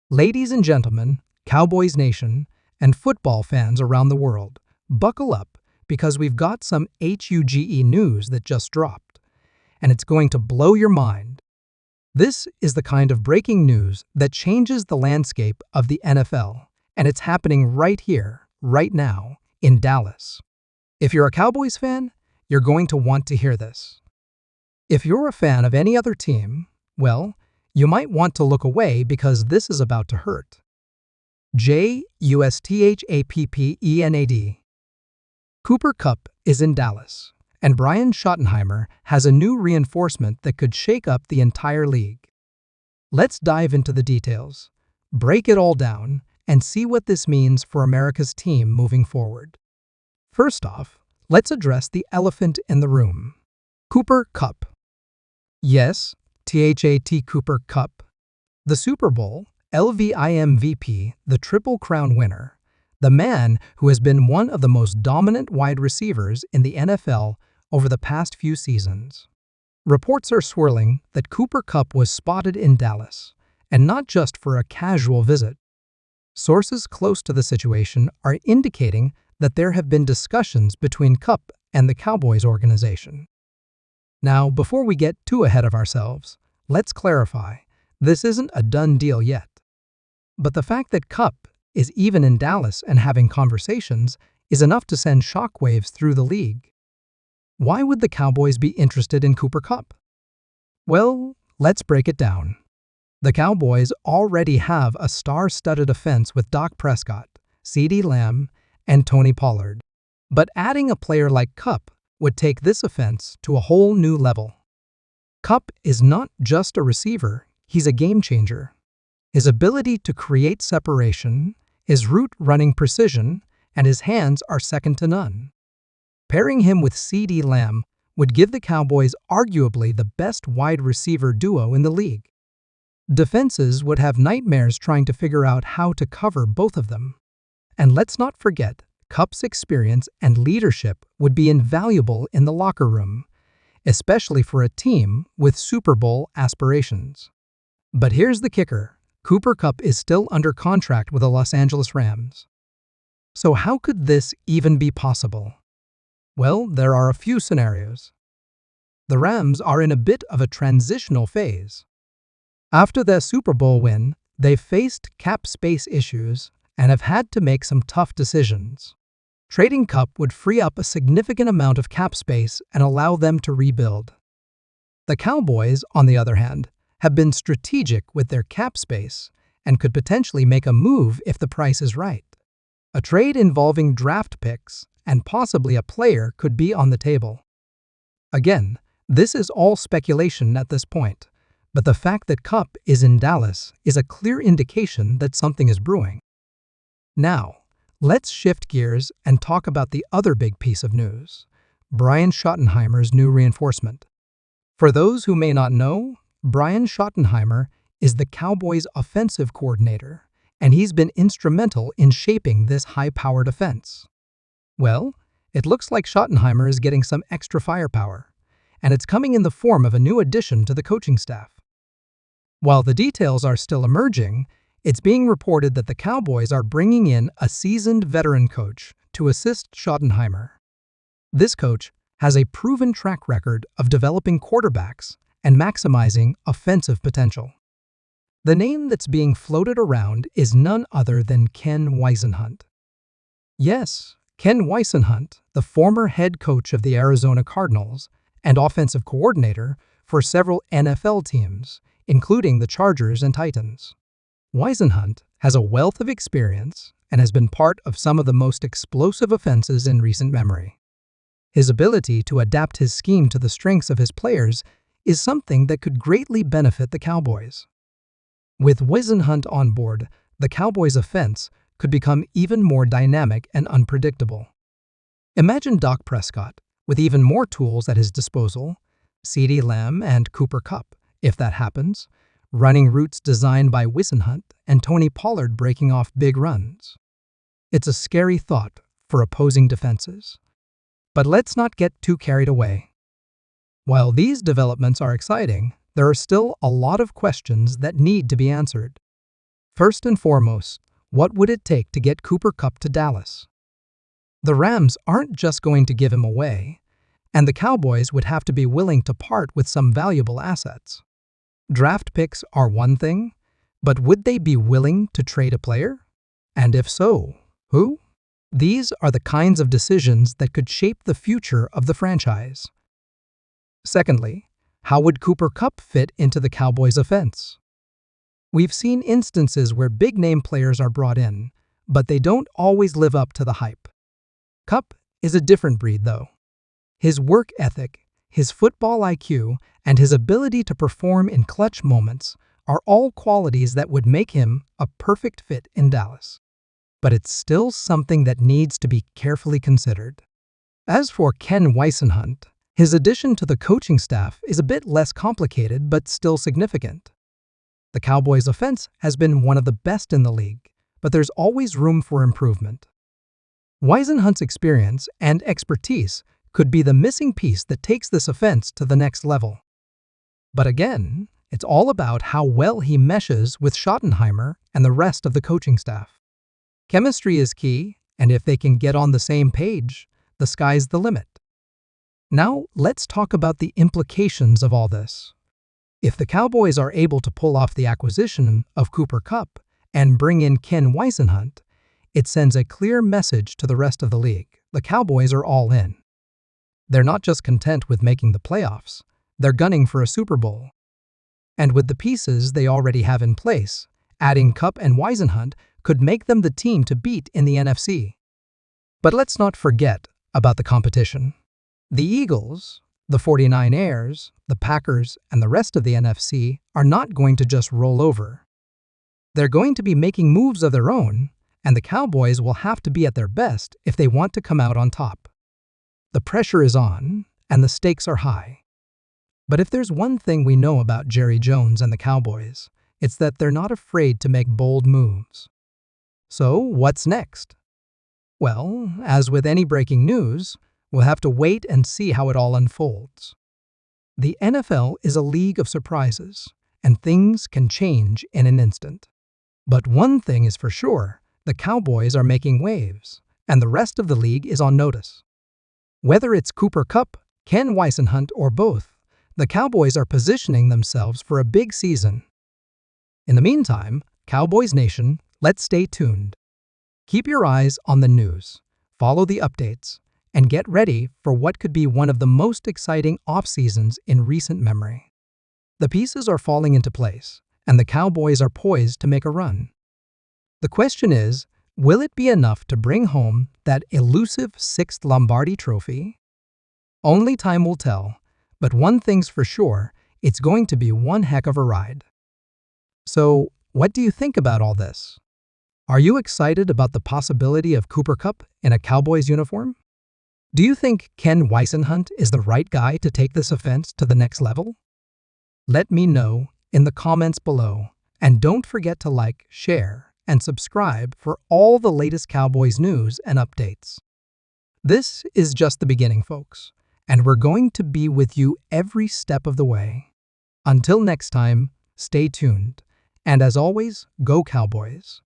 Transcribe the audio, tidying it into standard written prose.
Ladies and gentlemen, Cowboys Nation, and football fans around the world, buckle up because we've got some HUGE news that just dropped, and it's going to blow your mind. This is the kind of breaking news that changes the landscape of the NFL, and it's happening right here, right now, in Dallas. If you're a Cowboys fan, you're going to want to hear this. If you're a fan of any other team, well, you might want to look away because this is about to hurt. JUSTHAPPENAD. Cooper Kupp is in Dallas, and Brian Schottenheimer has a new reinforcement that could shake up the entire league. Let's dive into the details, break it all down, and see what this means for America's team moving forward. First off, let's address the elephant in the room. Cooper Kupp. Yes, THAT Cooper Kupp, the Super Bowl, MVP, the Triple Crown winner, the man who has been one of the most dominant wide receivers in the NFL over the past few seasons. Reports are swirling that Cooper Kupp was spotted in Dallas, and not just for a casual visit. Sources close to the situation are indicating that there have been discussions between Kupp and the Cowboys organization. Now, before we get too ahead of ourselves, let's clarify, this isn't a done deal yet. But the fact that Kupp is even in Dallas and having conversations is enough to send shockwaves through the league. Why would the Cowboys be interested in Cooper Kupp? Well, let's break it down. The Cowboys already have a star-studded offense with Dak Prescott, CeeDee Lamb, and Tony Pollard. But adding a player like Kupp would take this offense to a whole new level. Kupp is not just a receiver, he's a game changer. His ability to create separation, his route running precision, and his hands are second to none. Pairing him with CeeDee Lamb would give the Cowboys arguably the best wide receiver duo in the league. Defenses would have nightmares trying to figure out how to cover both of them. And let's not forget, Kupp's experience and leadership would be invaluable in the locker room, especially for a team with Super Bowl aspirations. But here's the kicker, Cooper Kupp is still under contract with the Los Angeles Rams. So how could this even be possible? Well, there are a few scenarios. The Rams are in a bit of a transitional phase. After their Super Bowl win, they've faced cap space issues and have had to make some tough decisions. Trading Kupp would free up a significant amount of cap space and allow them to rebuild. The Cowboys, on the other hand, have been strategic with their cap space and could potentially make a move if the price is right. A trade involving draft picks and possibly a player could be on the table. Again, this is all speculation at this point, but the fact that Kupp is in Dallas is a clear indication that something is brewing. Now, let's shift gears and talk about the other big piece of news, Brian Schottenheimer's new reinforcement. For those who may not know, Brian Schottenheimer is the Cowboys' offensive coordinator, and he's been instrumental in shaping this high-powered offense. Well, it looks like Schottenheimer is getting some extra firepower, and it's coming in the form of a new addition to the coaching staff. While the details are still emerging, it's being reported that the Cowboys are bringing in a seasoned veteran coach to assist Schottenheimer. This coach has a proven track record of developing quarterbacks and maximizing offensive potential. The name that's being floated around is none other than Ken Whisenhunt. Yes, Ken Whisenhunt, the former head coach of the Arizona Cardinals and offensive coordinator for several NFL teams, including the Chargers and Titans. Whisenhunt has a wealth of experience and has been part of some of the most explosive offenses in recent memory. His ability to adapt his scheme to the strengths of his players is something that could greatly benefit the Cowboys. With Whisenhunt on board, the Cowboys' offense could become even more dynamic and unpredictable. Imagine Dak Prescott with even more tools at his disposal, CeeDee Lamb and Cooper Kupp, if that happens, running routes designed by Whisenhunt, and Tony Pollard breaking off big runs. It's a scary thought for opposing defenses. But let's not get too carried away. While these developments are exciting, there are still a lot of questions that need to be answered. First and foremost, what would it take to get Cooper Kupp to Dallas? The Rams aren't just going to give him away, and the Cowboys would have to be willing to part with some valuable assets. Draft picks are one thing, but would they be willing to trade a player? And if so, who? These are the kinds of decisions that could shape the future of the franchise. Secondly, how would Cooper Kupp fit into the Cowboys' offense? We've seen instances where big-name players are brought in, but they don't always live up to the hype. Kupp is a different breed, though. His work ethic, his football IQ, and his ability to perform in clutch moments are all qualities that would make him a perfect fit in Dallas. But it's still something that needs to be carefully considered. As for Ken Whisenhunt, his addition to the coaching staff is a bit less complicated but still significant. The Cowboys' offense has been one of the best in the league, but there's always room for improvement. Whisenhunt's experience and expertise could be the missing piece that takes this offense to the next level. But again, it's all about how well he meshes with Schottenheimer and the rest of the coaching staff. Chemistry is key, and if they can get on the same page, the sky's the limit. Now, let's talk about the implications of all this. If the Cowboys are able to pull off the acquisition of Cooper Kupp and bring in Ken Whisenhunt, it sends a clear message to the rest of the league. The Cowboys are all in. They're not just content with making the playoffs, they're gunning for a Super Bowl. And with the pieces they already have in place, adding Kupp and Whisenhunt could make them the team to beat in the NFC. But let's not forget about the competition. The Eagles, the 49ers, the Packers, and the rest of the NFC are not going to just roll over. They're going to be making moves of their own, and the Cowboys will have to be at their best if they want to come out on top. The pressure is on, and the stakes are high. But if there's one thing we know about Jerry Jones and the Cowboys, it's that they're not afraid to make bold moves. So, what's next? Well, as with any breaking news, we'll have to wait and see how it all unfolds. The NFL is a league of surprises, and things can change in an instant. But one thing is for sure, the Cowboys are making waves, and the rest of the league is on notice. Whether it's Cooper Kupp, Ken Whisenhunt, or both, the Cowboys are positioning themselves for a big season. In the meantime, Cowboys Nation, let's stay tuned. Keep your eyes on the news, follow the updates, and get ready for what could be one of the most exciting off-seasons in recent memory. The pieces are falling into place, and the Cowboys are poised to make a run. The question is, will it be enough to bring home that elusive 6th Lombardi trophy? Only time will tell, but one thing's for sure, it's going to be one heck of a ride. So, what do you think about all this? Are you excited about the possibility of Cooper Kupp in a Cowboys uniform? Do you think Ken Whisenhunt is the right guy to take this offense to the next level? Let me know in the comments below, and don't forget to like, share, and subscribe for all the latest Cowboys news and updates. This is just the beginning, folks, and we're going to be with you every step of the way. Until next time, stay tuned, and as always, go Cowboys!